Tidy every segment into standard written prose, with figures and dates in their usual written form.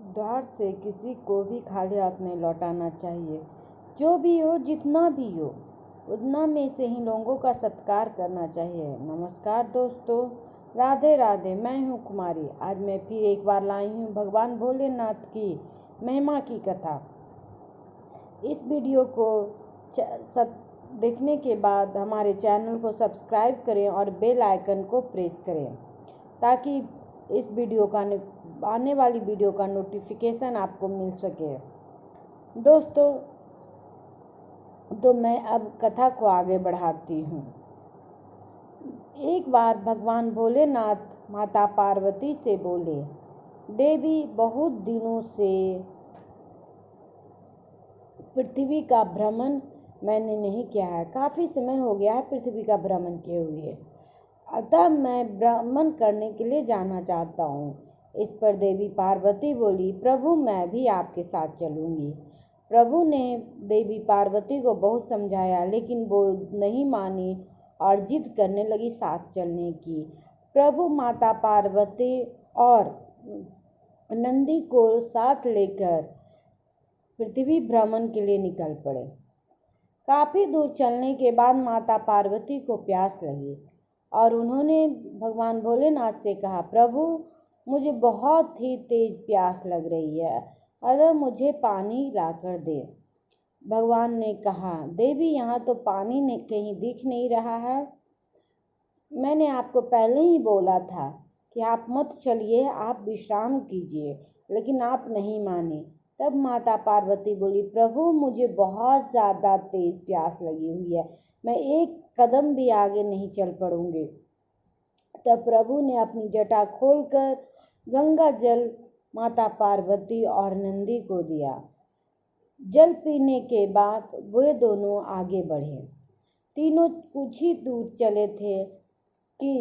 द्वार से किसी को भी खाली हाथ नहीं लौटाना चाहिए। जो भी हो, जितना भी हो, उतना में से ही लोगों का सत्कार करना चाहिए। नमस्कार दोस्तों, राधे राधे। मैं हूँ कुमारी। आज मैं फिर एक बार लाई हूँ भगवान भोलेनाथ की महिमा की कथा। इस वीडियो को सब देखने के बाद हमारे चैनल को सब्सक्राइब करें और बेल आइकन को प्रेस करें ताकि इस वीडियो का आने वाली वीडियो का नोटिफिकेशन आपको मिल सके। दोस्तों, तो मैं अब कथा को आगे बढ़ाती हूँ। एक बार भगवान भोलेनाथ माता पार्वती से बोले, देवी, बहुत दिनों से पृथ्वी का भ्रमण मैंने नहीं किया है। काफ़ी समय हो गया है पृथ्वी का भ्रमण किए हुए, अतः मैं भ्रमण करने के लिए जाना चाहता हूँ। इस पर देवी पार्वती बोली, प्रभु, मैं भी आपके साथ चलूँगी। प्रभु ने देवी पार्वती को बहुत समझाया, लेकिन वो नहीं मानी और जिद करने लगी साथ चलने की। प्रभु माता पार्वती और नंदी को साथ लेकर पृथ्वी भ्रमण के लिए निकल पड़े। काफ़ी दूर चलने के बाद माता पार्वती को प्यास लगी और उन्होंने भगवान भोलेनाथ से कहा, प्रभु, मुझे बहुत ही तेज प्यास लग रही है, अतः मुझे पानी लाकर दे। भगवान ने कहा, देवी, यहाँ तो पानी कहीं दिख नहीं रहा है। मैंने आपको पहले ही बोला था कि आप मत चलिए, आप विश्राम कीजिए, लेकिन आप नहीं माने। तब माता पार्वती बोली, प्रभु, मुझे बहुत ज़्यादा तेज प्यास लगी हुई है, मैं एक कदम भी आगे नहीं चल पड़ूंगी। तब प्रभु ने अपनी जटा खोलकर गंगा जल माता पार्वती और नंदी को दिया। जल पीने के बाद वे दोनों आगे बढ़े। तीनों कुछ ही दूर चले थे कि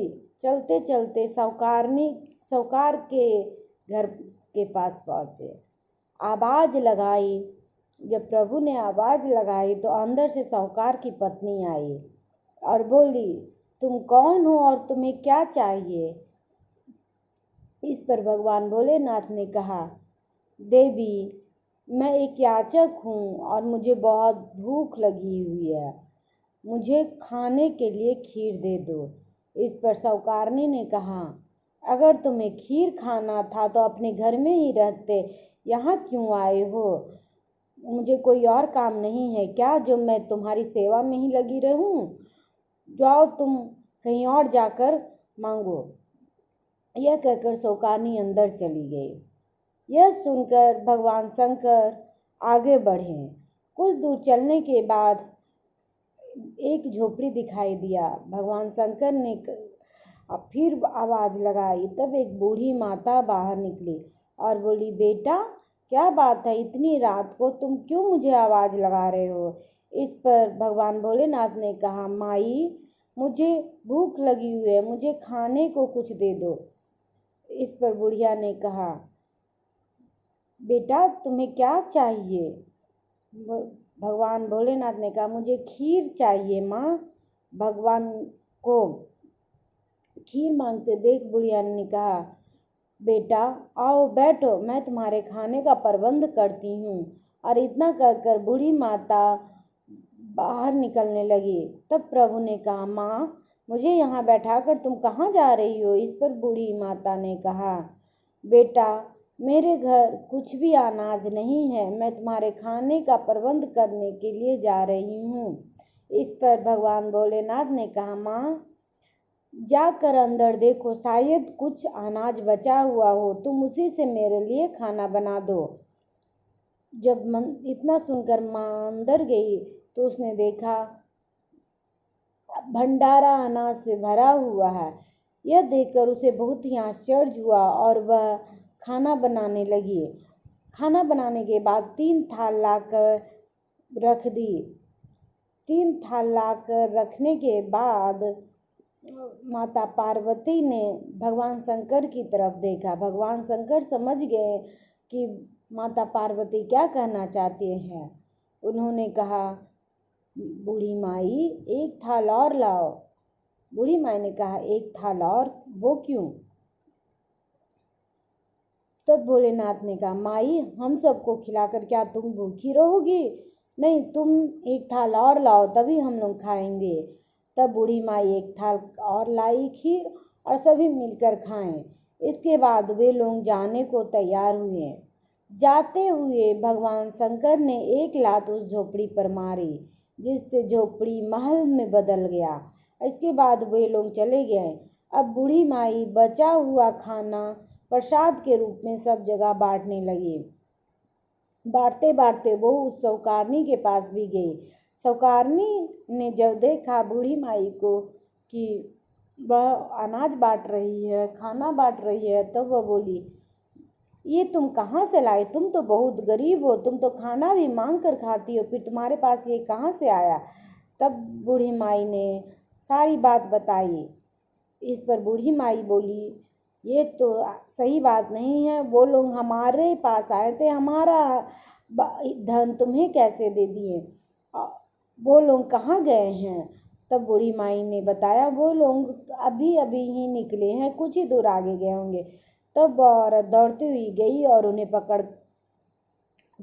चलते चलते साहूकार के घर के पास पहुँचे। आवाज़ लगाई। जब प्रभु ने आवाज़ लगाई तो अंदर से साहूकार की पत्नी आई और बोली, तुम कौन हो और तुम्हें क्या चाहिए? इस पर भगवान भोलेनाथ ने कहा, देवी, मैं एक याचक हूँ और मुझे बहुत भूख लगी हुई है, मुझे खाने के लिए खीर दे दो। इस पर साहूकारनी ने कहा, अगर तुम्हें खीर खाना था तो अपने घर में ही रहते, यहाँ क्यों आए हो? मुझे कोई और काम नहीं है क्या जो मैं तुम्हारी सेवा में ही लगी रहूं? जाओ, तुम कहीं और जाकर मांगो। यह कहकर साहूकारनी अंदर चली गई। यह सुनकर भगवान शंकर आगे बढ़े। कुछ दूर चलने के बाद एक झोपड़ी दिखाई दिया। भगवान शंकर ने फिर आवाज़ लगाई। तब एक बूढ़ी माता बाहर निकली और बोली, बेटा, क्या बात है, इतनी रात को तुम क्यों मुझे आवाज़ लगा रहे हो? इस पर भगवान भोलेनाथ ने कहा, माई, मुझे भूख लगी हुई है, मुझे खाने को कुछ दे दो। इस पर बुढ़िया ने कहा, बेटा, तुम्हें क्या चाहिए? भगवान भोलेनाथ ने कहा, मुझे खीर चाहिए माँ। भगवान को खीर मांगते देख बुढ़िया ने कहा, बेटा, आओ बैठो, मैं तुम्हारे खाने का प्रबंध करती हूँ। और इतना कहकर बूढ़ी माता बाहर निकलने लगी। तब प्रभु ने कहा, माँ, मुझे यहाँ बैठाकर तुम कहाँ जा रही हो? इस पर बूढ़ी माता ने कहा, बेटा, मेरे घर कुछ भी अनाज नहीं है, मैं तुम्हारे खाने का प्रबंध करने के लिए जा रही हूँ। इस पर भगवान भोलेनाथ ने कहा, माँ, जाकर अंदर देखो, शायद कुछ अनाज बचा हुआ हो, तुम उसी से मेरे लिए खाना बना दो। जब इतना सुनकर माँ अंदर गई तो उसने देखा भंडारा अनाज से भरा हुआ है। यह देखकर उसे बहुत ही आश्चर्य हुआ और वह खाना बनाने लगी। खाना बनाने के बाद 3 थाल लाकर रख दी। 3 थाल लाकर रखने के बाद माता पार्वती ने भगवान शंकर की तरफ देखा। भगवान शंकर समझ गए कि माता पार्वती क्या कहना चाहते हैं। उन्होंने कहा, बूढ़ी माई, एक थाल और लाओ। बूढ़ी माई ने कहा, एक थाल और? वो क्यों? तब भोलेनाथ ने कहा, माई हम सबको खिलाकर क्या तुम भूखी रहोगी? नहीं, तुम एक थाल और लाओ तभी हम लोग खाएंगे। तब बूढ़ी माई एक थाल और लाई खीर और सभी मिलकर खाएं। इसके बाद वे लोग जाने को तैयार हुए। जाते हुए भगवान शंकर ने एक लात उस झोपड़ी पर मारी, जिससे झोपड़ी महल में बदल गया। इसके बाद वे लोग चले गए। अब बूढ़ी माई बचा हुआ खाना प्रसाद के रूप में सब जगह बांटने लगी। बांटते बांटते वो उस सौकारनी के पास भी गई। सौकारनी ने जब देखा बूढ़ी माई को कि वह अनाज बांट रही है, खाना बांट रही है, तो वह बोली, ये तुम कहाँ से लाई? तुम तो बहुत गरीब हो, तुम तो खाना भी मांग कर खाती हो, फिर तुम्हारे पास ये कहाँ से आया? तब बूढ़ी माई ने सारी बात बताई। इस पर बूढ़ी माई बोली, ये तो सही बात नहीं है, वो लोग हमारे पास आए थे, हमारा धन तुम्हें कैसे दे दिए? वो लोग कहाँ गए हैं? तब बूढ़ी माई ने बताया, वो लोग अभी अभी ही निकले हैं, कुछ ही दूर आगे गए होंगे। तब वह औरत दौड़ती हुई गई और उन्हें पकड़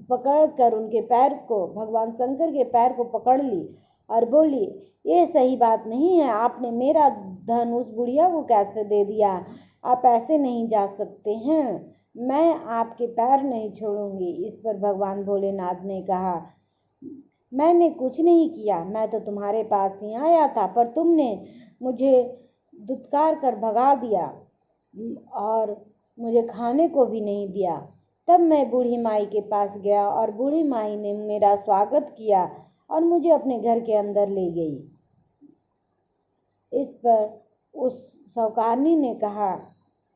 कर उनके पैर को, भगवान शंकर के पैर को पकड़ ली और बोली, ये सही बात नहीं है, आपने मेरा धन उस बुढ़िया को कैसे दे दिया? आप ऐसे नहीं जा सकते हैं, मैं आपके पैर नहीं छोड़ूंगी। इस पर भगवान भोलेनाथ ने कहा, मैंने कुछ नहीं किया, मैं तो तुम्हारे पास ही आया था, पर तुमने मुझे धुतकार कर भगा दिया और मुझे खाने को भी नहीं दिया। तब मैं बूढ़ी माई के पास गया और बूढ़ी माई ने मेरा स्वागत किया और मुझे अपने घर के अंदर ले गई। इस पर उस सौकारनी ने कहा,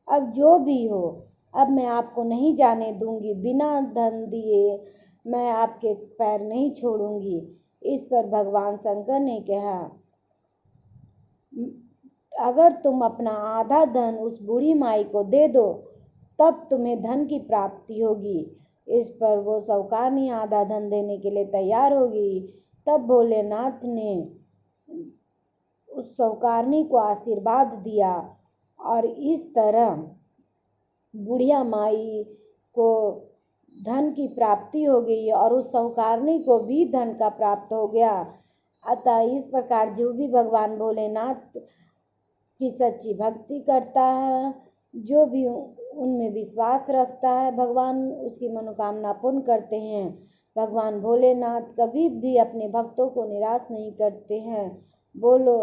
अब जो भी हो, अब मैं आपको नहीं जाने दूंगी, बिना धन दिए मैं आपके पैर नहीं छोड़ूंगी। इस पर भगवान शंकर ने कहा, अगर तुम अपना आधा धन उस बूढ़ी माई को दे दो तब तुम्हें धन की प्राप्ति होगी। इस पर वो सौकारनी आधा धन देने के लिए तैयार हो गई। तब भोलेनाथ ने उस सौकारनी को आशीर्वाद दिया और इस तरह बुढ़िया माई को धन की प्राप्ति हो गई और उस सौकारनी को भी धन का प्राप्त हो गया। अतः इस प्रकार जो भी भगवान भोलेनाथ की सच्ची भक्ति करता है, जो भी उनमें विश्वास रखता है, भगवान उसकी मनोकामना पूर्ण करते हैं। भगवान भोलेनाथ कभी भी अपने भक्तों को निराश नहीं करते हैं। बोलो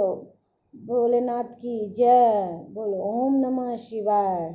भोलेनाथ की जय। बोलो ओम नमः शिवाय।